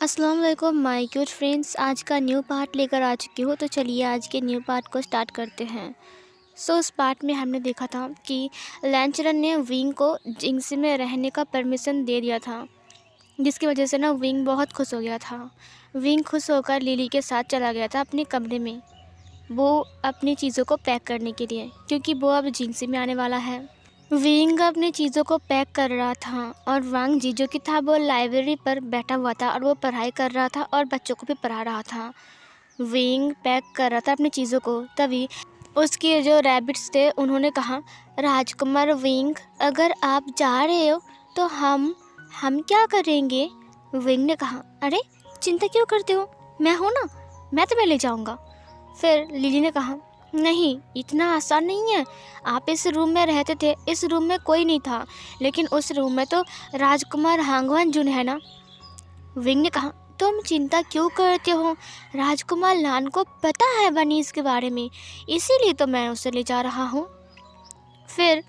अस्सलाम वालेकुम my cute friends. आज का न्यू पार्ट लेकर आ चुकी हूँ, तो चलिए आज के न्यू पार्ट को स्टार्ट करते हैं। उस पार्ट में हमने देखा था कि लैंचरन ने विंग को जिंक्सी में रहने का परमिशन दे दिया था, जिसकी वजह से ना विंग बहुत खुश हो गया था। विंग खुश होकर लिली के साथ चला गया था अपने कमरे में, वो अपनी चीज़ों को पैक करने के लिए, क्योंकि वो अब जिंक्सी में आने वाला है। विंग अपनी चीज़ों को पैक कर रहा था और वांग जी जो कि था वो लाइब्रेरी पर बैठा हुआ था और वो पढ़ाई कर रहा था और बच्चों को भी पढ़ा रहा था। विंग पैक कर रहा था अपनी चीज़ों को, तभी उसके जो रैबिट्स थे उन्होंने कहा, राजकुमार विंग, अगर आप जा रहे हो तो हम क्या करेंगे? विंग ने कहा, अरे चिंता क्यों करते हो, मैं हूँ ना, मैं तुम्हें ले जाऊँगा। फिर लिली ने कहा, नहीं, इतना आसान नहीं है। आप इस रूम में रहते थे, इस रूम में कोई नहीं था, लेकिन उस रूम में तो राजकुमार हांगवान जुन है ना। विंग ने कहा, तुम चिंता क्यों करते हो? राजकुमार लान को पता है बनीज के बारे में, इसीलिए तो मैं उसे ले जा रहा हूँ। फिर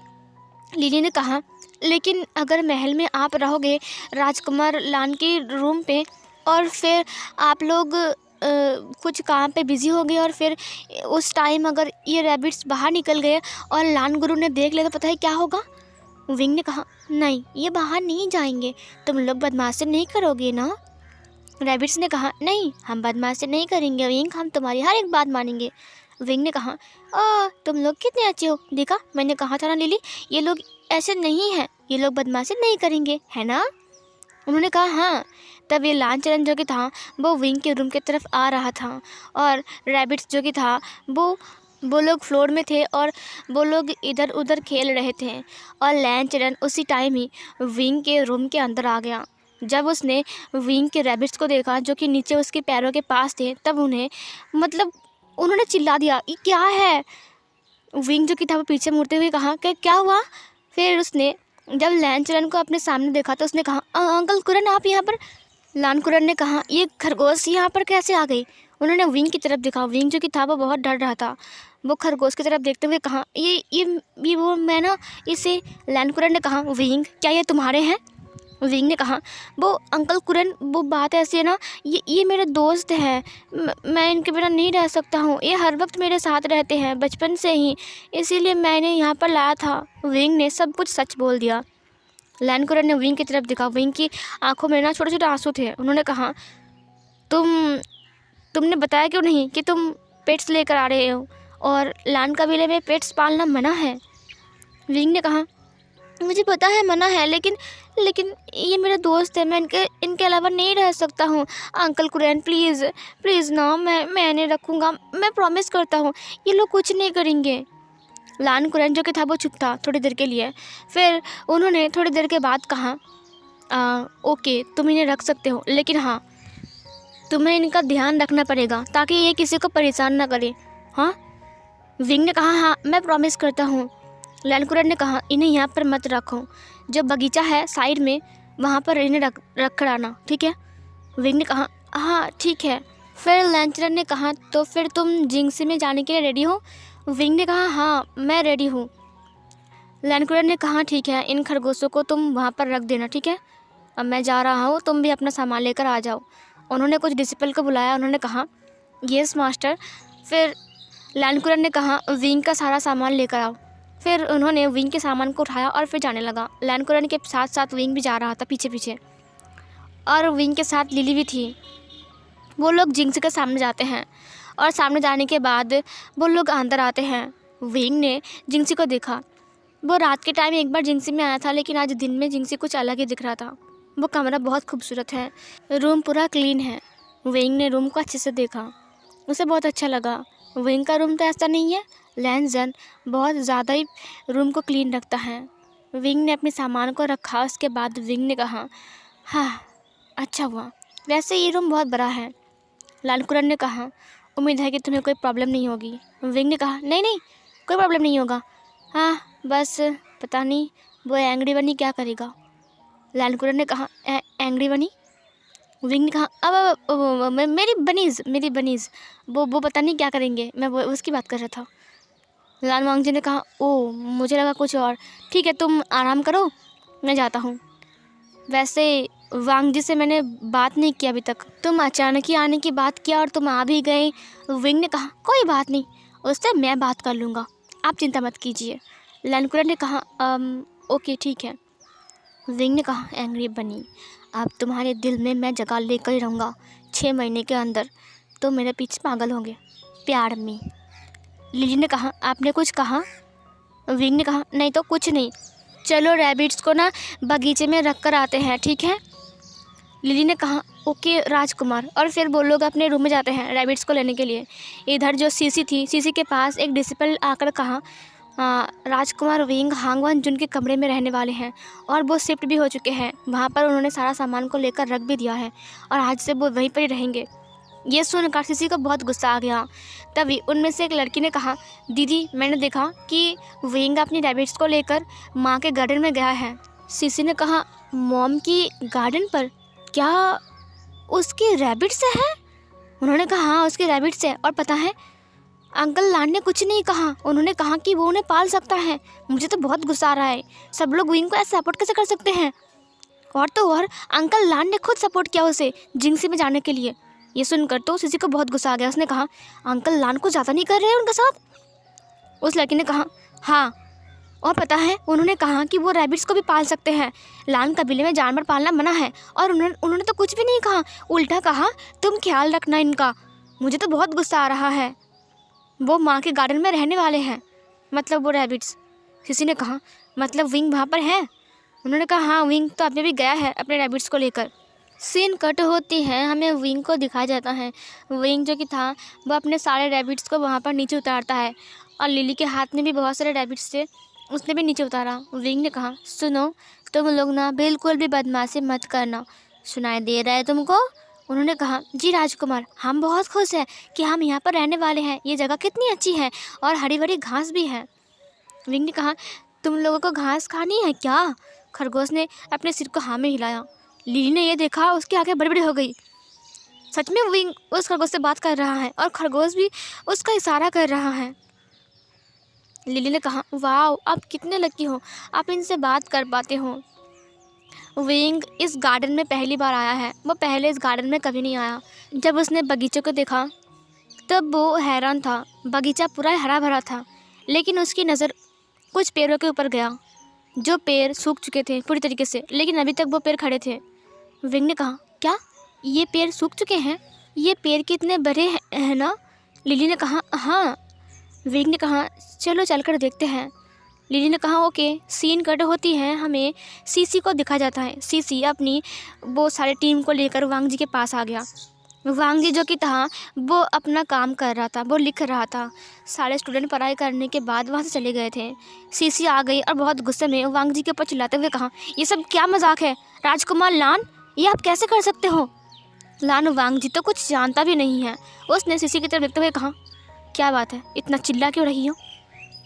लिली ने कहा, लेकिन अगर महल में आप रहोगे राजकुमार लान के रूम पे, और फिर आप लोग कुछ काम पे बिज़ी हो गए और फिर उस टाइम अगर ये रैबिट्स बाहर निकल गए और लान गुरु ने देख लिया तो पता है क्या होगा? विंग ने कहा, नहीं, ये बाहर नहीं जाएंगे, तुम लोग बदमाशी नहीं करोगे ना? रैबिट्स ने कहा, नहीं, हम बदमाशी नहीं करेंगे विंग, हम तुम्हारी हर एक बात मानेंगे। विंग ने कहा, तुम लोग कितने अच्छे हो, देखा मैंने कहा था ना लिली, ये लोग ऐसे नहीं हैं, ये लोग बदमाशी नहीं करेंगे, है ना? उन्होंने कहा, हाँ। तब ये लांचरन जो कि था वो विंग के रूम की तरफ आ रहा था और रैबिट्स जो कि था वो लोग फ्लोर में थे और वो लोग इधर उधर खेल रहे थे। और लांचरन उसी टाइम ही विंग के रूम के अंदर आ गया। जब उसने विंग के रैबिट्स को देखा जो कि नीचे उसके पैरों के पास थे, तब उन्होंने चिल्ला दिया, ये क्या है? विंग जो कि था वो पीछे मुड़ते हुए कहा कि क्या हुआ? फिर उसने जब लांचरन को अपने सामने देखा तो उसने कहा, अंकल कुरन, आप यहाँ पर? लान कुरन ने कहा, ये खरगोश यहाँ पर कैसे आ गई? उन्होंने विंग की तरफ देखा। विंग जो कि था वो बहुत डर रहा था। वो खरगोश की तरफ देखते हुए कहा, ये वो मैं ना इसे। लान कुरन ने कहा, विंग, क्या ये तुम्हारे हैं? विंग ने कहा, वो अंकल कुरन, वो बात ऐसी है ना, ये मेरे दोस्त हैं, मैं इनके बिना नहीं रह सकता हूँ, ये हर वक्त मेरे साथ रहते हैं बचपन से ही, इसीलिए मैंने यहाँ पर लाया था। विंग ने सब कुछ सच बोल दिया। लान कुरन ने विंग की तरफ देखा। विंग की आंखों में ना छोटे छोटे आंसू थे। उन्होंने कहा, तुमने बताया क्यों नहीं कि तुम पेट्स लेकर आ रहे हो, और लान कबीले में पेट्स पालना मना है? विंग ने कहा, मुझे पता है मना है, लेकिन ये मेरे दोस्त है, मैं इनके अलावा नहीं रह सकता हूँ। अंकल कुरैन, प्लीज़ प्लीज़ ना, मैंने रखूँगा, मैं प्रॉमिस करता हूँ, ये लोग कुछ नहीं करेंगे। लान कुरैन जो कि था वो चुप था थोड़ी देर के लिए। फिर उन्होंने थोड़ी देर के बाद कहा, ओके, तुम इन्हें रख सकते हो, लेकिन हाँ, तुम्हें इनका ध्यान रखना पड़ेगा ताकि ये किसी को परेशान ना करे। हाँ? विंग ने कहा, हाँ, मैं प्रॉमिस करता हूँ। लान कुरैन ने कहा, इन्हें यहाँ पर मत रखो, जो बगीचा है साइड में वहाँ पर इन्हें रख कर आना, ठीक है? विंग ने कहा, हाँ ठीक है। फिर लांचरन ने कहा, तो फिर तुम जिंक्सी में जाने के लिए रेडी हो? विंग ने कहा, हाँ, मैं रेडी हूँ। लान कुरैन ने कहा, ठीक है, इन खरगोशों को तुम वहाँ पर रख देना, ठीक है? अब मैं जा रहा हूँ, तुम भी अपना सामान लेकर आ जाओ। उन्होंने कुछ डिसिपल को बुलाया। उन्होंने कहा, येस मास्टर। फिर लान कुरैन ने कहा, विंग का सारा सामान लेकर आओ। फिर उन्होंने विंग के सामान को उठाया और फिर जाने लगा। लान कुरैन के साथ साथ विंग भी जा रहा था पीछे पीछे, और विंग के साथ लिली भी थी। वो लोग जिंक्सी के सामने जाते हैं और सामने जाने के बाद वो लोग अंदर आते हैं। विंग ने जिंक्सी को देखा। वो रात के टाइम एक बार जिंक्सी में आया था, लेकिन आज दिन में जिंक्सी कुछ अलग ही दिख रहा था। वो कमरा बहुत खूबसूरत है, रूम पूरा क्लीन है। विंग ने रूम को अच्छे से देखा, उसे बहुत अच्छा लगा। विंग का रूम तो ऐसा नहीं है, लैंजन बहुत ज़्यादा ही रूम को क्लीन रखता है। विंग ने अपने सामान को रखा। उसके बाद विंग ने कहा, हाँ, अच्छा हुआ, वैसे ये रूम बहुत बड़ा है। लान कुरैन ने कहा, उम्मीद है कि तुम्हें कोई प्रॉब्लम नहीं होगी। विंग ने कहा, नहीं नहीं, कोई प्रॉब्लम नहीं होगा, हाँ, बस पता नहीं वो एंग्री बनी क्या करेगा। लान कुरैन ने कहा, एंग्री बनी? विंग ने कहा, अब मेरी बनीज़ वो पता नहीं क्या करेंगे, मैं वो उसकी बात कर रहा था। लान वांगजी ने कहा, ओह, मुझे लगा कुछ और। ठीक है, तुम आराम करो, मैं जाता हूँ। वैसे वांग जी से मैंने बात नहीं की अभी तक। तुम अचानक ही आने की बात किया और तुम आ भी गए। विंग ने कहा कोई बात नहीं, उससे मैं बात कर लूँगा, आप चिंता मत कीजिए। लैंकुरन ने कहा ओके ठीक है। विंग ने कहा एंग्री बनी, अब तुम्हारे दिल में मैं जगह लेकर ही रहूँगा। 6 महीने के अंदर तो मेरे पीछे पागल होंगे प्यार में। लिली ने कहा आपने कुछ कहा? विंग ने कहा नहीं तो कुछ नहीं, चलो रैबिट्स को ना बगीचे में रख कर आते हैं, ठीक है। लिली ने कहा ओके राजकुमार, और फिर वो लोग अपने रूम में जाते हैं रैबिट्स को लेने के लिए। इधर जो सीसी थी, सीसी के पास एक डिसिपल आकर कहा राजकुमार विंग हांग वन जुन के कमरे में रहने वाले हैं और वो शिफ्ट भी हो चुके हैं। वहाँ पर उन्होंने सारा सामान को लेकर रख भी दिया है और आज से वो वहीं पर ही रहेंगे। ये सुनकर सीसी को बहुत गुस्सा आ गया। तभी उनमें से एक लड़की ने कहा दीदी मैंने देखा कि विंग अपनी रैबिट्स को लेकर माँ के गार्डन में गया है। सीसी ने कहा मॉम की गार्डन पर? क्या उसकी रैबिट्स है? उन्होंने कहा हाँ उसकी रैबिट्स है, और पता है अंकल लान ने कुछ नहीं कहा, उन्होंने कहा कि वो उन्हें पाल सकता है। मुझे तो बहुत गुस्सा आ रहा है, सब लोग विंग को ऐसे सपोर्ट कैसे कर सकते हैं? और तो और अंकल लान ने खुद सपोर्ट किया उसे जिंगसी में जाने के लिए। ये सुनकर तो सीसी को बहुत गुस्सा आ गया। उसने कहा अंकल लान को ज़्यादा नहीं कर रहे हैं उनके साथ? उस लड़की ने कहा हाँ, और पता है उन्होंने कहा कि वो रैबिट्स को भी पाल सकते हैं। लान कबीले में जानवर पालना मना है, और उन्होंने तो कुछ भी नहीं कहा, उल्टा कहा तुम ख्याल रखना इनका। मुझे तो बहुत गुस्सा आ रहा है। वो माँ के गार्डन में रहने वाले हैं, मतलब वो रैबिट्स। किसी ने कहा मतलब विंग वहाँ पर है? उन्होंने कहा हाँ विंग तो अभी भी गया है अपने रैबिट्स को लेकर। सीन कट होती है, हमें विंग को दिखाया जाता है। विंग जो कि था वो अपने सारे रैबिट्स को वहाँ पर नीचे उतारता है, और लिली के हाथ में भी बहुत सारे रैबिट्स थे, उसने भी नीचे उतारा। विंग ने कहा सुनो तुम लोग ना बिल्कुल भी बदमाशी मत करना, सुनाई दे रहा है तुमको? उन्होंने कहा जी राजकुमार, हम बहुत खुश हैं कि हम यहाँ पर रहने वाले हैं, ये जगह कितनी अच्छी है और हरी भरी घास भी है। विंग ने कहा तुम लोगों को घास खानी है क्या? खरगोश ने अपने सिर को हाँ में हिलाया। लिली ने यह देखा, उसकी आंखें बड़ी बड़ी हो गई। सच में विंग उस खरगोश से बात कर रहा है और खरगोश भी उसका इशारा कर रहा है। लिली ने कहा वाह आप कितने लकी हो, आप इनसे बात कर पाते हो। विंग इस गार्डन में पहली बार आया है, वो पहले इस गार्डन में कभी नहीं आया। जब उसने बगीचे को देखा तब वो हैरान था। बगीचा पूरा हरा भरा था, लेकिन उसकी नज़र कुछ पेड़ों के ऊपर गया जो पेड़ सूख चुके थे पूरी तरीके से, लेकिन अभी तक वो पेड़ खड़े थे। विंग ने कहा क्या ये पेड़ सूख चुके हैं? ये पेड़ कितने बड़े हैं ना? लिली ने कहा हाँ। विंग ने कहा चलो चलकर देखते हैं। लिली ने कहा ओके। सीन कट होती है, हमें सीसी को दिखा जाता है। सीसी अपनी वो सारी टीम को लेकर वांग जी के पास आ गया। वांग जी जो कि था वो अपना काम कर रहा था, वो लिख रहा था। सारे स्टूडेंट पढ़ाई करने के बाद वहाँ से चले गए थे। सीसी आ गई और बहुत गुस्से में वांग जी के ऊपर चिल्लाते हुए कहा ये सब क्या मजाक है? राजकुमार लान, ये आप कैसे कर सकते हो? लान वांग जी तो कुछ जानता भी नहीं है। उसने सीसी की तरफ देखते हुए कहा क्या बात है, इतना चिल्ला क्यों रही हो?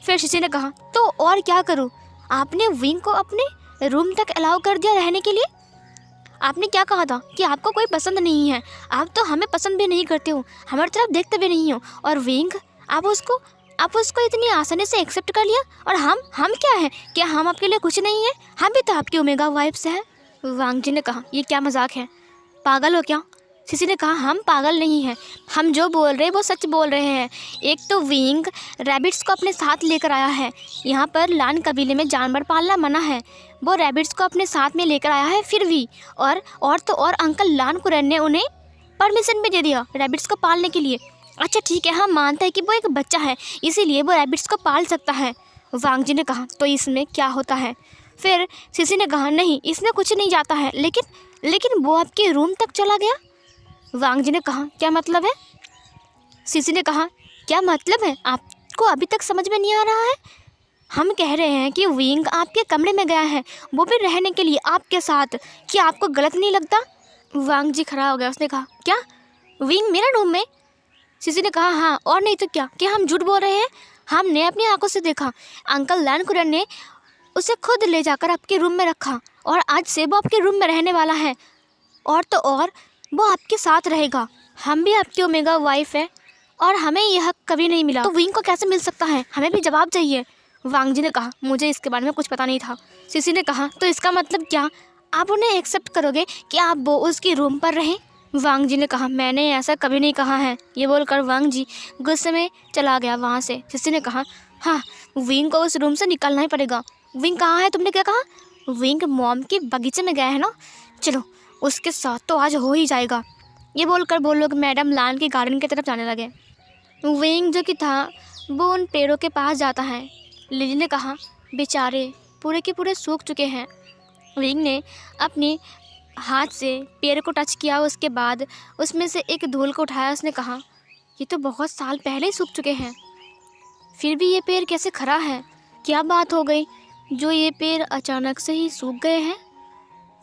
फिर सीसी ने कहा तो और क्या करूं, आपने विंग को अपने रूम तक अलाउ कर दिया रहने के लिए। आपने क्या कहा था कि आपको कोई पसंद नहीं है, आप तो हमें पसंद भी नहीं करते हो, हमारी तरफ देखते भी नहीं हो, और विंग आप उसको इतनी आसानी से एक्सेप्ट कर लिया। और हम क्या है, क्या हम आपके लिए कुछ नहीं है? हम भी तो आपकी ओमेगा वाइफ्स हैं। वांग जी ने कहा ये क्या मजाक है, पागल हो क्या? सीसी ने कहा हम पागल नहीं हैं, हम जो बोल रहे हैं वो सच बोल रहे हैं। एक तो विंग रैबिट्स को अपने साथ लेकर आया है, यहाँ पर लान कबीले में जानवर पालना मना है, वो रैबिट्स को अपने साथ में लेकर आया है फिर भी। और तो और अंकल लान कुरन ने उन्हें परमिशन भी दे दिया रैबिट्स को पालने के लिए। अच्छा ठीक है, हम मानते हैं कि वो एक बच्चा है इसीलिए वो रैबिट्स को पाल सकता है। वांग जी ने कहा तो इसमें क्या होता है? फिर सीसी ने कहा नहीं इसमें कुछ नहीं जाता है, लेकिन वो आपके रूम तक चला गया। वांग जी ने कहा क्या मतलब है? सीसी ने कहा क्या मतलब है, आपको अभी तक समझ में नहीं आ रहा है? हम कह रहे हैं कि विंग आपके कमरे में गया है, वो भी रहने के लिए आपके साथ। क्या आपको गलत नहीं लगता? वांग जी खड़ा हो गया। उसने कहा क्या विंग मेरा रूम में? सीसी ने कहा हाँ, और नहीं तो क्या हम झूठ बोल रहे हैं? हमने अपनी आंखों से देखा, अंकल लैन कुरन ने उसे खुद ले जाकर आपके रूम में रखा और आज से वो आपके रूम में रहने वाला है, और तो और वो आपके साथ रहेगा। हम भी आपकी ओमेगा वाइफ है और हमें यह हक कभी नहीं मिला, तो विंग को कैसे मिल सकता है? हमें भी जवाब चाहिए। वांग जी ने कहा मुझे इसके बारे में कुछ पता नहीं था। सीसी ने कहा तो इसका मतलब क्या, आप उन्हें एक्सेप्ट करोगे कि आप वो उसकी रूम पर रहें? वांग जी ने कहा, मैंने ऐसा कभी नहीं कहा है। ये बोलकर वांग जी गुस्से में चला गया वहाँ से। सिसी ने कहा, हाँ, विंग को उस रूम से निकालना ही पड़ेगा। विंग कहाँ है, तुमने क्या कहा? विंग मॉम के बगीचे में गया है ना, चलो उसके साथ तो आज हो ही जाएगा। ये बोलकर वो लोग मैडम लान के गार्डन की तरफ जाने लगे। विंग जो कि था वो उन पेड़ों के पास जाता है। लिली ने कहा, बेचारे पूरे के पूरे सूख चुके हैं। विंग ने अपनी हाथ से पेड़ को टच किया, उसके बाद उसमें से एक धूल को उठाया। उसने कहा, ये तो बहुत साल पहले ही सूख चुके हैं, फिर भी ये पेड़ कैसे खड़ा है? क्या बात हो गई जो ये पेड़ अचानक से ही सूख गए हैं?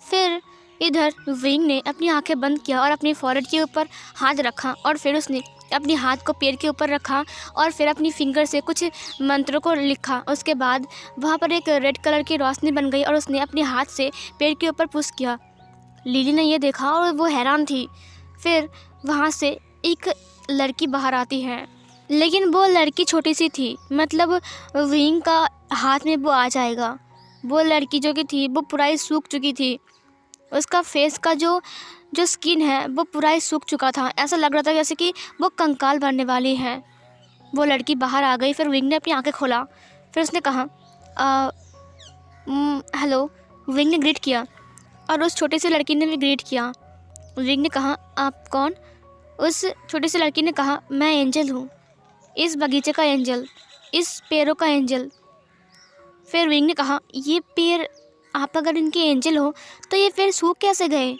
फिर इधर विंग ने अपनी आंखें बंद किया और अपनी फॉरहेड के ऊपर हाथ रखा और फिर उसने अपनी हाथ को पेड़ के ऊपर रखा और फिर अपनी फिंगर से कुछ मंत्रों को लिखा। उसके बाद वहाँ पर एक रेड कलर की रोशनी बन गई और उसने अपने हाथ से पेड़ के ऊपर पुश किया। लिली ने यह देखा और वो हैरान थी। फिर वहाँ से एक लड़की बाहर आती है, लेकिन वो लड़की छोटी सी थी, मतलब विंग का हाथ में वो आ जाएगा। वो लड़की जो कि थी वो पूरा ही सूख चुकी थी। उसका फेस का जो स्किन है वो पूरा ही सूख चुका था। ऐसा लग रहा था जैसे कि वो कंकाल बनने वाली है। वो लड़की बाहर आ गई। फिर विंग ने अपनी आंखें खोला। फिर उसने कहा, हेलो। विंग ने ग्रीट किया और उस छोटी सी लड़की ने भी ग्रीट किया। विंग ने कहा, आप कौन? उस छोटी सी लड़की ने कहा, मैं एंजल हूँ, इस बगीचे का एंजल, इस पेड़ों का एंजल। फिर विंग ने कहा, ये पेड़, आप अगर इनके एंजल हो तो ये पेड़ सूख कैसे गए?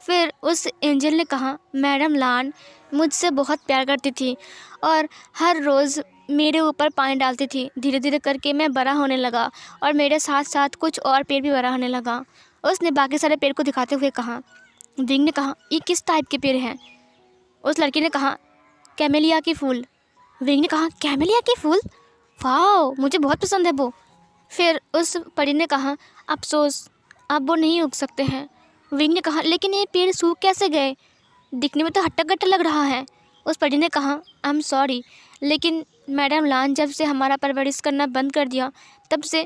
फिर उस एंजल ने कहा, मैडम लान मुझसे बहुत प्यार करती थी और हर रोज़ मेरे ऊपर पानी डालती थी। धीरे धीरे करके मैं बड़ा होने लगा और मेरे साथ साथ कुछ और पेड़ भी बड़ा होने लगा। उसने बाकी सारे पेड़ को दिखाते हुए कहा। विंग ने कहा, ये किस टाइप के पेड़ हैं? उस लड़की ने कहा, कैमेलिया के फूल। विंग ने कहा, कैमेलिया के फूल? वाह, मुझे बहुत पसंद है वो। फिर उस परी ने कहा, अफसोस अब वो नहीं उग सकते हैं। विंग ने कहा, लेकिन ये पेड़ सूख कैसे गए? दिखने में तो हट्टा कट्टा लग रहा है। उस परी ने कहा, आई एम सॉरी, लेकिन मैडम लान जब से हमारा परवरिश करना बंद कर दिया तब से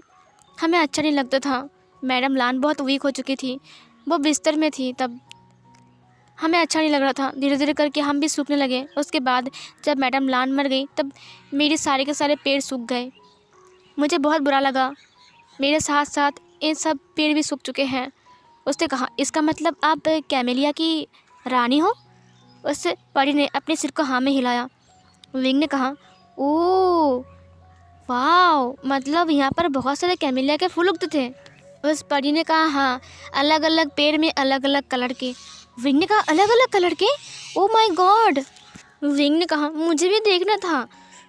हमें अच्छा नहीं लगता था। मैडम लान बहुत वीक हो चुकी थी, वो बिस्तर में थी, तब हमें अच्छा नहीं लग रहा था। धीरे धीरे करके हम भी सूखने लगे। उसके बाद जब मैडम लान मर गई तब मेरे सारे के सारे पेड़ सूख गए। मुझे बहुत बुरा लगा, मेरे साथ साथ इन सब पेड़ भी सूख चुके हैं। उसने कहा, इसका मतलब आप कैमेलिया की रानी हो? उस परी ने अपने सिर को हाँ में हिलाया। विंग ने कहा, ओह वाह, मतलब यहाँ पर बहुत सारे कैमेलिया के फूल उगते थे? उस परी ने कहा, हाँ, अलग अलग पेड़ में अलग अलग कलर के। विंग ने कहा, अलग अलग कलर के? Oh my God. विंग ने कहा, मुझे भी देखना था।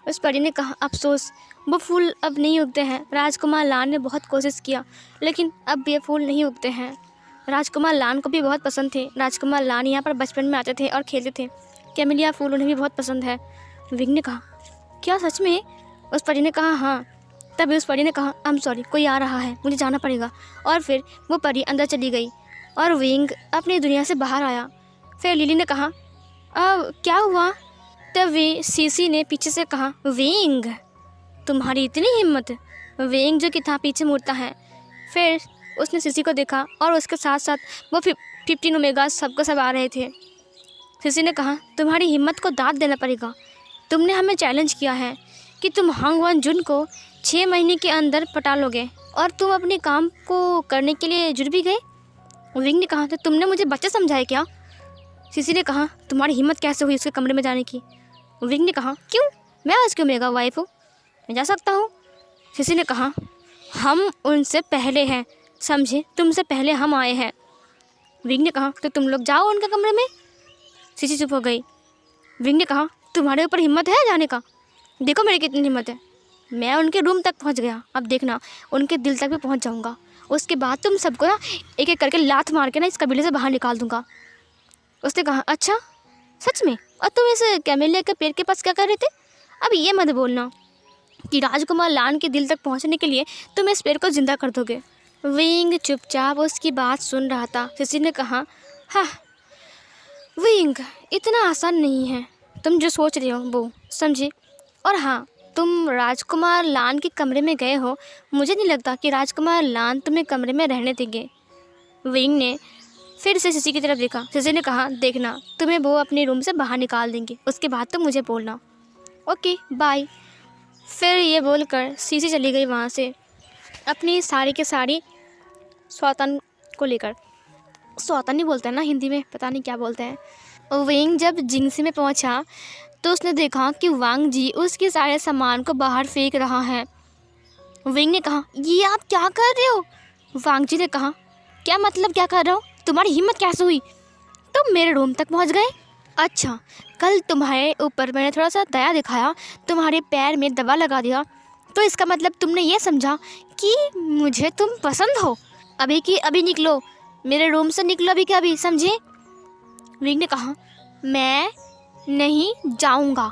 उस परी ने कहा, अफसोस वो फूल अब नहीं उगते हैं। राजकुमार लान ने बहुत कोशिश किया लेकिन अब ये फूल नहीं उगते हैं। राजकुमार लान को भी बहुत पसंद थे। राजकुमार लान यहाँ पर बचपन में आते थे और खेलते थे। कैमेलिया फूल उन्हें भी बहुत पसंद है। विंग ने कहा, क्या सच में? उस परी ने कहा, हाँ। तभी उस परी ने कहा, आई एम सॉरी, कोई आ रहा है, मुझे जाना पड़ेगा। और फिर वो परी अंदर चली गई और विंग अपनी दुनिया से बाहर आया। फिर लिली ने कहा, अब क्या हुआ? तभी सीसी ने पीछे से कहा, विंग, तुम्हारी इतनी हिम्मत? विंग जो कि था पीछे मुड़ता है। फिर उसने सीसी को देखा और उसके साथ साथ वो 15 ओमेगा सबको सब आ रहे थे। सीसी ने कहा, तुम्हारी हिम्मत को दाद देना पड़ेगा। तुमने हमें चैलेंज किया है कि तुम हांग वन जुन को 6 महीने के अंदर पटा लोगे और तुम अपने काम को करने के लिए जुड़ भी गए। विंग ने कहा, तो तुमने मुझे बच्चा समझा है क्या? सीसी ने कहा, तुम्हारी हिम्मत कैसे हुई उसके कमरे में जाने की? विंग ने कहा, क्यों, मैं आज की ओमेगा वाइफ हूँ, मैं जा सकता हूँ। सीसी ने कहा, हम उनसे पहले हैं, समझे, तुमसे पहले हम आए हैं। विंग ने कहा, तो तुम लोग जाओ उनके कमरे में। सीसी चुप हो गई। विंग ने कहा, तुम्हारे ऊपर हिम्मत है जाने का? देखो मेरी कितनी हिम्मत है, मैं उनके रूम तक पहुंच गया, अब देखना उनके दिल तक भी पहुंच जाऊंगा। उसके बाद तुम सबको ना एक एक करके लात मार के ना इस कबीले से बाहर निकाल दूंगा। उसने कहा, अच्छा सच में? और तुम इस कैमेलिया के पेड़ के पास क्या कर रहे थे? अब ये मत बोलना कि राजकुमार लान के दिल तक पहुंचने के लिए तुम इस पेड़ को जिंदा कर दोगे। विंग चुपचाप उसकी बात सुन रहा था। सीसी ने कहा, हाँ विंग, इतना आसान नहीं है तुम जो सोच रहे हो वो, समझे। और हाँ, तुम राजकुमार लान के कमरे में गए हो, मुझे नहीं लगता कि राजकुमार लान तुम्हें कमरे में रहने देंगे। विंग ने फिर से सीसी की तरफ देखा। सीसी ने कहा, देखना तुम्हें वो अपने रूम से बाहर निकाल देंगे, उसके बाद तुम मुझे बोलना। Okay bye. फिर ये बोलकर सीसी चली गई वहाँ से अपनी सारी के सारी सौतन को लेकर। सौतन ही बोलते हैं ना हिंदी में, पता नहीं क्या बोलते हैं। विंग जब जिंगसी में पहुँचा तो उसने देखा कि वांग जी उसके सारे सामान को बाहर फेंक रहा है। विंग ने कहा, ये आप क्या कर रहे हो? वांग जी ने कहा, क्या मतलब क्या कर रहा हो? तुम्हारी हिम्मत कैसे हुई? तुम मेरे रूम तक पहुंच गए? अच्छा, कल तुम्हारे ऊपर मैंने थोड़ा सा दया दिखाया, तुम्हारे पैर में दवा लगा दिया, तो इसका मतलब तुमने ये समझा कि मुझे तुम पसंद हो? अभी की अभी निकलो, मेरे रूम से निकलो अभी के अभी, समझे? विंग ने कहा, मैं नहीं जाऊंगा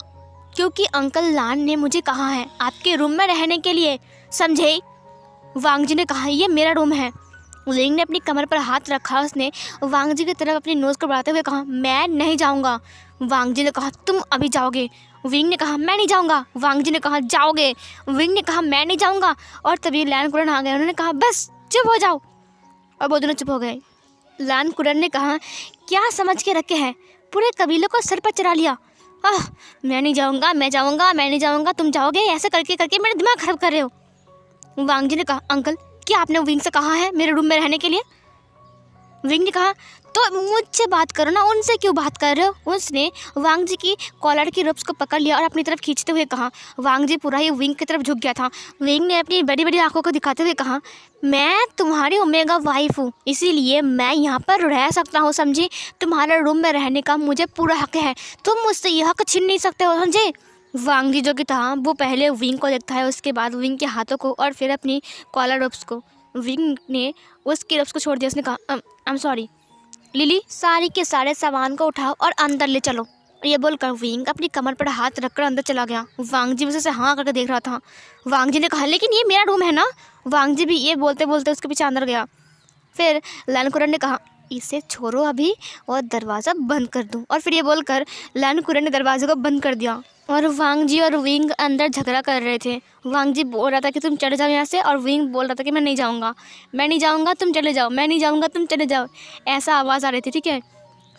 क्योंकि अंकल लान ने मुझे कहा है आपके रूम में रहने के लिए, समझे? वांग जी ने कहा, ये मेरा रूम है। विंग ने अपनी कमर पर हाथ रखा। उसने वांग जी की तरफ अपनी नोज़ को बढ़ाते हुए कहा, मैं नहीं जाऊंगा। वांग जी ने कहा, तुम अभी जाओगे। विंग ने कहा, मैं नहीं जाऊंगा। वांग जी ने कहा, जाओगे। विंग ने कहा, मैं नहीं जाऊंगा। और तभी लैन कुरन आ गए। उन्होंने कहा, बस चुप हो जाओ, और वो दोनों चुप हो गए। लैन कुरन ने कहा, क्या समझ के रखे हैं, पूरे कबीले को सर पर चढ़ा लिया। मैं नहीं जाऊंगा, मैं जाऊंगा, मैं नहीं जाऊंगा, तुम जाओगे, ऐसे करके करके मेरा दिमाग खराब कर रहे हो। वांग जी ने कहा, अंकल क्या आपने विंग से कहा है मेरे रूम में रहने के लिए? विंग ने कहा, तो मुझसे बात करो ना, उनसे क्यों बात कर रहे हो? उसने वांग जी की कॉलर की रोप्स को पकड़ लिया और अपनी तरफ खींचते हुए कहा। वांग जी पूरा ही विंग की तरफ झुक गया था। विंग ने अपनी बड़ी बड़ी आंखों को दिखाते हुए कहा, मैं तुम्हारी ओमेगा वाइफ हूँ, इसीलिए मैं यहाँ पर रह सकता हूँ, समझी? तुम्हारे रूम में रहने का मुझे पूरा हक है, तुम मुझसे यह हक छीन नहीं सकते हो, समझे? वांग जी जो कि था वो पहले विंग को देखता है, उसके बाद विंग के हाथों को और फिर अपनी कॉलर रोप्स को। विंग ने उसकी रोप्स को छोड़ दिया। उसने कहा, आई एम सॉरी। लिली, सारी के सारे सामान को उठाओ और अंदर ले चलो। ये बोलकर विंग अपनी कमर पर हाथ रखकर अंदर चला गया। वांग जी उसे हाँ करके देख रहा था। वांग जी ने कहा, लेकिन ये मेरा रूम है ना। वांग जी भी ये बोलते बोलते उसके पीछे अंदर गया। फिर लैन कुरन ने कहा, इसे छोड़ो अभी और दरवाज़ा बंद कर दूँ। और फिर ये बोलकर लैन कुरन ने दरवाजे को बंद कर दिया और वांग जी और विंग अंदर झगड़ा कर रहे थे। वांग जी बोल रहा था कि तुम चले जाओ यहाँ से, और विंग बोल रहा था कि मैं नहीं जाऊँगा, मैं नहीं जाऊँगा, तुम चले जाओ, मैं नहीं जाऊँगा, तुम चले जाओ, ऐसा आवाज़ आ रही थी, ठीक है।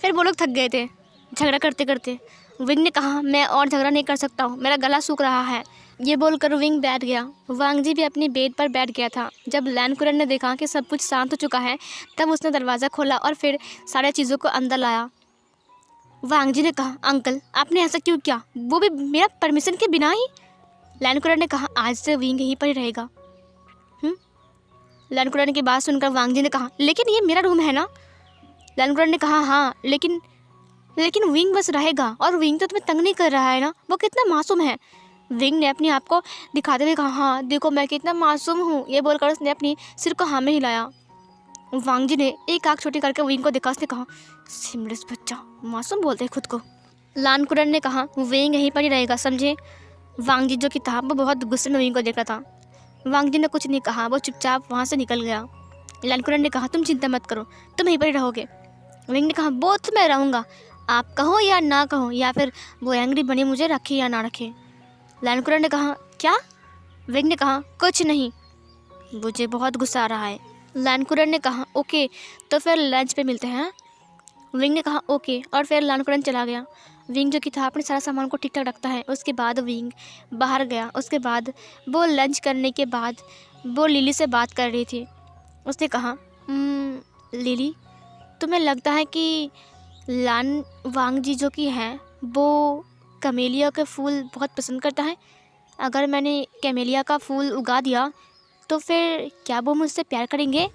फिर वो लोग थक गए थे झगड़ा करते करते। विंग ने कहा, मैं और झगड़ा नहीं कर सकता हूँ, मेरा गला सूख रहा है। ये बोलकर विंग बैठ गया। वांग जी भी अपनी बेड पर बैठ गया था। जब लैन कुरन ने देखा कि सब कुछ शांत हो चुका है, तब उसने दरवाज़ा खोला और फिर सारी चीज़ों को अंदर लाया। वांग जी ने कहा, अंकल आपने ऐसा क्यों किया, वो भी मेरा परमिशन के बिना ही? लैन कुरन ने कहा, आज से विंग यहीं पर ही रहेगा। लैन कुरन की बात सुनकर वांग जी ने कहा, लेकिन ये मेरा रूम है ना? लैन कुरन ने कहा, हाँ लेकिन विंग बस रहेगा, और विंग तो तुम्हें तंग नहीं कर रहा है ना, वो कितना मासूम है। विंग ने अपने आप को दिखाते हुए कहा, हाँ देखो मैं कितना मासूम हूँ। ये बोलकर उसने अपनी सिर को हाँ में हिलाया। वांग जी ने एक आँख छोटी करके विंग को देखा। उसने कहा, सिमरस बच्चा, मासूम बोलते हैं खुद को। लैन कुरन ने कहा, विंग यहीं पर ही रहेगा, समझे? वांग जी जो कि था वो बहुत गुस्से में विंग को देख रहा था। वांग जी ने कुछ नहीं कहा, वो चुपचाप वहाँ से निकल गया। लैन कुरन ने कहा, तुम चिंता मत करो, तुम यहीं पर ही रहोगे। विंग ने कहा, बोथ मैं रहूँगा, आप कहो या ना कहो, या फिर वो एंग्री बनी मुझे रखे या ना रखे। लैन कुरन ने कहा, क्या? विंग ने कहा, कुछ नहीं, मुझे बहुत गुस्सा आ रहा है। लैन कुरन ने कहा, ओके तो फिर लंच पे मिलते हैं। विंग ने कहा, ओके, और फिर लैन कुरन चला गया। विंग जो कि था अपने सारा सामान को ठीक ठाक रखता है। उसके बाद विंग बाहर गया। उसके बाद वो लंच करने के बाद वो लिली से बात कर रही थी। उसने कहा, लिली तुम्हें लगता है कि लैन वांग जी जो कि हैं वो कैमेलिया के फूल बहुत पसंद करता है? अगर मैंने कैमेलिया का फूल उगा दिया तो फिर क्या वो मुझसे प्यार करेंगे?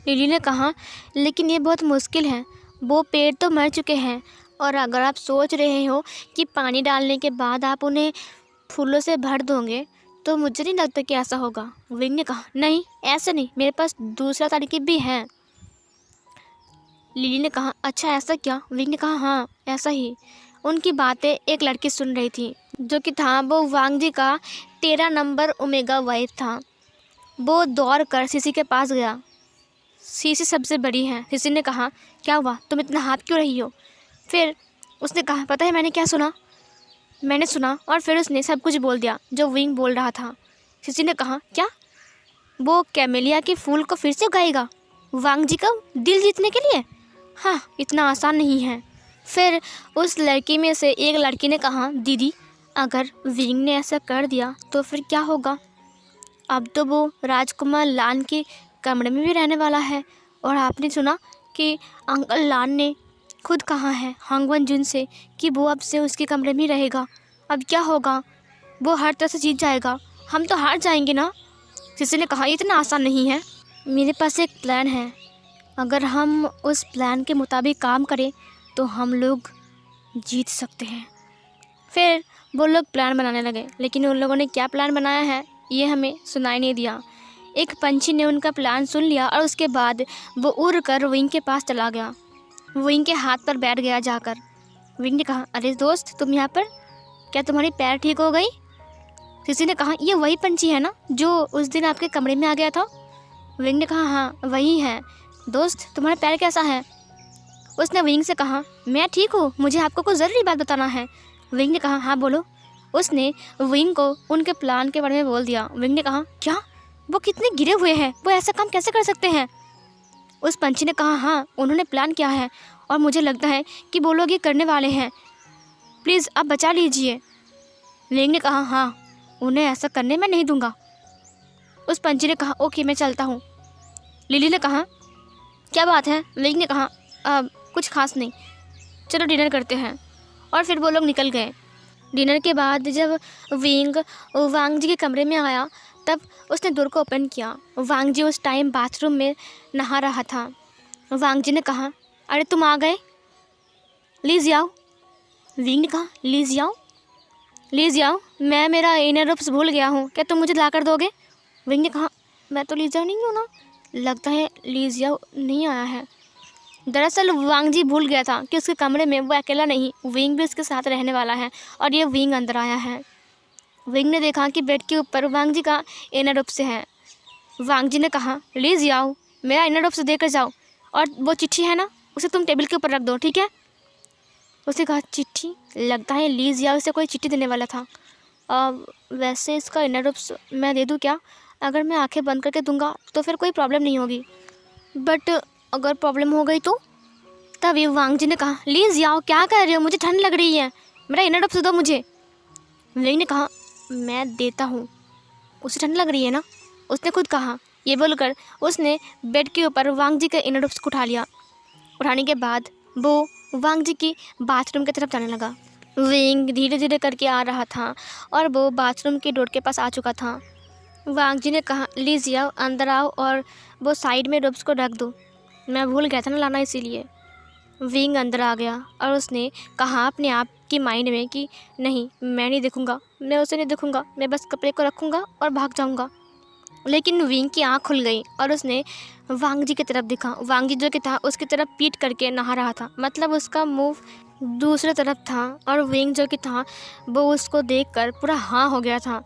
लिली ने कहा, लेकिन ये बहुत मुश्किल है, वो पेड़ तो मर चुके हैं, और अगर आप सोच रहे हो कि पानी डालने के बाद आप उन्हें फूलों से भर दोगे तो मुझे नहीं लगता कि ऐसा होगा। विंग ने कहा, नहीं ऐसे नहीं, मेरे पास दूसरा तरीके भी हैं। लिली ने कहा, अच्छा ऐसा क्या? विंग ने कहा, हाँ ऐसा ही। उनकी बातें एक लड़की सुन रही थी जो कि था वो वांग जी का 13 नंबर ओमेगा वाइफ था। वो दौड़ कर सीसी के पास गया। सीसी सबसे बड़ी है। सीसी ने कहा, क्या हुआ, तुम इतना हाथ क्यों रही हो? फिर उसने कहा, पता है मैंने क्या सुना? मैंने सुना, और फिर उसने सब कुछ बोल दिया जो विंग बोल रहा था। सीसी ने कहा, क्या? वो कैमेलिया के फूल को फिर से उगाएगा? वांग जी का दिल जीतने के लिए? हाँ, इतना आसान नहीं है। फिर उस लड़की में से एक लड़की ने कहा, दीदी अगर विंग ने ऐसा कर दिया तो फिर क्या होगा? अब तो वो राजकुमार लान के कमरे में भी रहने वाला है। और आपने सुना कि अंकल लान ने खुद कहा है हांगवन जुन से कि वो अब से उसके कमरे में ही रहेगा। अब क्या होगा? वो हर तरह से जीत जाएगा, हम तो हार जाएंगे ना। किसी ने कहा, इतना आसान नहीं है। मेरे पास एक प्लान है, अगर हम उस प्लान के मुताबिक काम करें तो हम लोग जीत सकते हैं। फिर वो लोग प्लान बनाने लगे, लेकिन उन लोगों ने क्या प्लान बनाया है ये हमें सुनाई नहीं दिया। एक पंछी ने उनका प्लान सुन लिया और उसके बाद वो उड़ कर विंग के पास चला गया। विंग के हाथ पर बैठ गया जाकर। विंग ने कहा, अरे दोस्त तुम यहाँ पर, क्या तुम्हारी पैर ठीक हो गई? किसी ने कहा, ये वही पंछी है ना जो उस दिन आपके कमरे में आ गया था? विंग ने कहा, हाँ वही है। दोस्त तुम्हारा पैर कैसा है? उसने विंग से कहा, मैं ठीक हूँ, मुझे आपको कोई ज़रूरी बात बताना है। विंग ने कहा, हाँ बोलो। उसने विंग को उनके प्लान के बारे में बोल दिया। विंग ने कहा, क्या? वो कितने गिरे हुए हैं, वो ऐसा काम कैसे कर सकते हैं? उस पंछी ने कहा, हाँ उन्होंने प्लान किया है और मुझे लगता है कि वो लोग ये करने वाले हैं, प्लीज़ आप बचा लीजिए। विंग ने कहा, हाँ उन्हें ऐसा करने मैं नहीं दूंगा। उस पंछी ने कहा, ओके मैं चलता हूँ। लिली ने कहा, क्या बात है? विंग ने कहा, कुछ खास नहीं, चलो डिनर करते हैं। और फिर वो लोग निकल गए। डिनर के बाद जब विंग वांग जी के कमरे में आया तब उसने डोर को ओपन किया। वांग जी उस टाइम बाथरूम में नहा रहा था। वांग जी ने कहा, अरे तुम आ गए, लीज आओ। विंग ने कहा, लीज आओ? लीज आओ? मैं मेरा इनर रूप्स भूल गया हूँ, क्या तुम मुझे ला कर दोगे? विंग ने कहा, मैं तो लीजा नहीं हूँ ना, लगता है लीजिया नहीं आया है। दरअसल वांग जी भूल गया था कि उसके कमरे में वो अकेला नहीं, विंग भी उसके साथ रहने वाला है और ये विंग अंदर आया है। विंग ने देखा कि बेड के ऊपर वांग जी का इनर रूप से है। वांग जी ने कहा, लीज आओ, मेरा इनर रूप से देकर जाओ, और वो चिट्ठी है ना उसे तुम टेबल के ऊपर रख दो, ठीक है? उसने कहा, चिट्ठी? लगता है लीज या उसे कोई चिट्ठी देने वाला था। वैसे इसका इनर रूप मैं दे दूँ क्या? अगर मैं आंखें बंद करके दूंगा तो फिर कोई प्रॉब्लम नहीं होगी, बट अगर प्रॉब्लम हो गई तो? तभी वांग जी ने कहा, लीज याओ क्या कर रहे हो, मुझे ठंड लग रही है, मेरा इनर रूप दो मुझे। विंग ने कहा, मैं देता हूँ, उसे ठंड लग रही है ना, उसने खुद कहा। ये बोलकर उसने बेड के ऊपर वांग जी का इनर रूप को उठा लिया। उठाने के बाद वो वांग जी की बाथरूम की तरफ जाने लगा। विंग धीरे धीरे करके आ रहा था और वो बाथरूम के डोर के पास आ चुका था। वांग जी ने कहा, लीजिए आओ, अंदर आओ और वो साइड में रूप्स को रख दो, मैं भूल गया था ना लाना इसीलिए। विंग अंदर आ गया और उसने कहा अपने आप की माइंड में कि नहीं, मैं नहीं देखूंगा, मैं उसे नहीं देखूंगा, मैं बस कपड़े को रखूंगा और भाग जाऊंगा। लेकिन विंग की आँख खुल गई और उसने वांग जी की तरफ देखा। वांग जी जो कि था उसकी तरफ पीट करके नहा रहा था, मतलब उसका मुंह दूसरी तरफ था, और विंग जो कि था वो उसको देखकर पूरा हाँ हो गया था।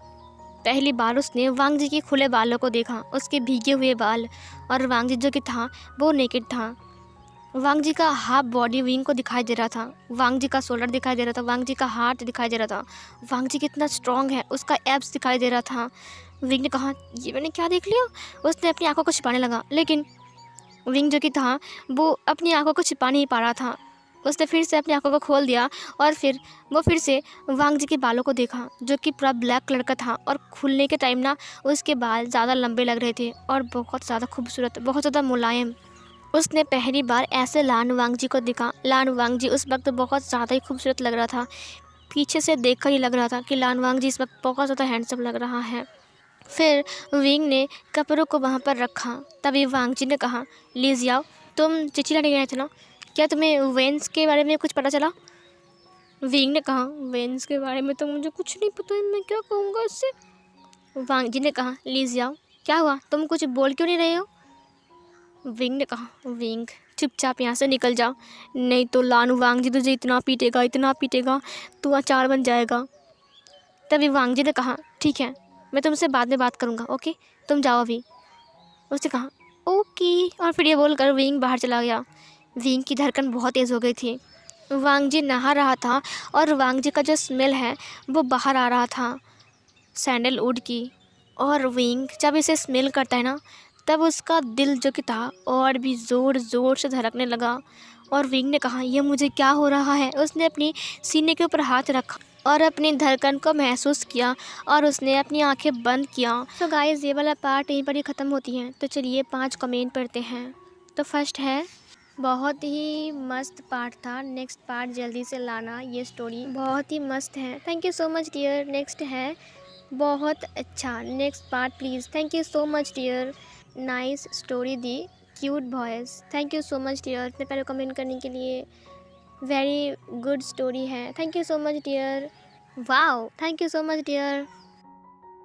पहली बार उसने वांग जी के खुले बालों को देखा, उसके भीगे हुए बाल, और वांग जी जो कि था वो नेकेड था। वांग जी का हाफ बॉडी विंग को दिखाई दे रहा था, वांग जी का शोल्डर दिखाई दे रहा था, वांग जी का हाथ दिखाई दे रहा था, वांग जी कितना स्ट्रांग है, उसका एब्स दिखाई दे रहा था। विंग ने कहा, ये मैंने क्या देख लिया? उसने अपनी आंखों को छिपाने लगा, लेकिन विंग जो कि था वो अपनी आंखों को छिपा नहीं पा रहा था। उसने फिर से अपनी आंखों को खोल दिया और फिर वो फिर से वांग जी के बालों को देखा, जो कि पूरा ब्लैक कलर का था, और खुलने के टाइम ना उसके बाल ज़्यादा लंबे लग रहे थे और बहुत ज़्यादा खूबसूरत, बहुत ज़्यादा मुलायम। उसने पहली बार ऐसे लान वांग जी को देखा। लान वांग जी उस वक्त बहुत ज़्यादा ही खूबसूरत लग रहा था। पीछे से देखकर ही लग रहा था कि लान वांग जी इस वक्त बहुत ज़्यादा हैंडसम लग रहा है। फिर विंग ने कपड़ों को वहाँ पर रखा। तभी वांग जी ने कहा, लीज आओ, तुम चिट्ठी लाने गए थे ना, क्या तुम्हें वेंस के बारे में कुछ पता चला? विंग ने कहा, वेंस के बारे में तो मुझे कुछ नहीं पता है, मैं क्या कहूँगा इससे। वांग जी ने कहा, लीज आओ, क्या हुआ, तुम कुछ बोल क्यों नहीं रहे हो? विंग ने कहा, विंग चुपचाप यहाँ से निकल जाओ, नहीं तो लानू वांग जी तुझे इतना पीटेगा तू अचार बन जाएगा। तभी वांग जी ने कहा, ठीक है, मैं तुमसे बाद में बात करूँगा, ओके, तुम जाओ अभी। उसने कहा, ओके, और फिर ये बोलकर विंग बाहर चला गया। विंग की धड़कन बहुत तेज़ हो गई थी। वांग जी नहा रहा था और वांग जी का जो स्मेल है वो बाहर आ रहा था सैंडलवुड की, और विंग जब इसे स्मेल करता है ना तब उसका दिल जो कि था और भी ज़ोर ज़ोर से धड़कने लगा और विंग ने कहा, ये मुझे क्या हो रहा है। उसने अपनी सीने के ऊपर हाथ रखा और अपनी धड़कन को महसूस किया और उसने अपनी आंखें बंद किया। तो गाइस ये वाला पार्ट यहीं पर ही ख़त्म होती है। तो चलिए 5 कमेंट पढ़ते हैं। तो फर्स्ट है, बहुत ही मस्त पार्ट था, नेक्स्ट पार्ट जल्दी से लाना, ये स्टोरी बहुत ही मस्त है, thank you so much dear. Next है, बहुत अच्छा, next part please, thank you so much dear. Nice story दी, cute voice, thank you so much dear इतने पहले कमेंट करने के लिए। वेरी गुड स्टोरी है, thank you so much dear. Wow, thank you so much dear.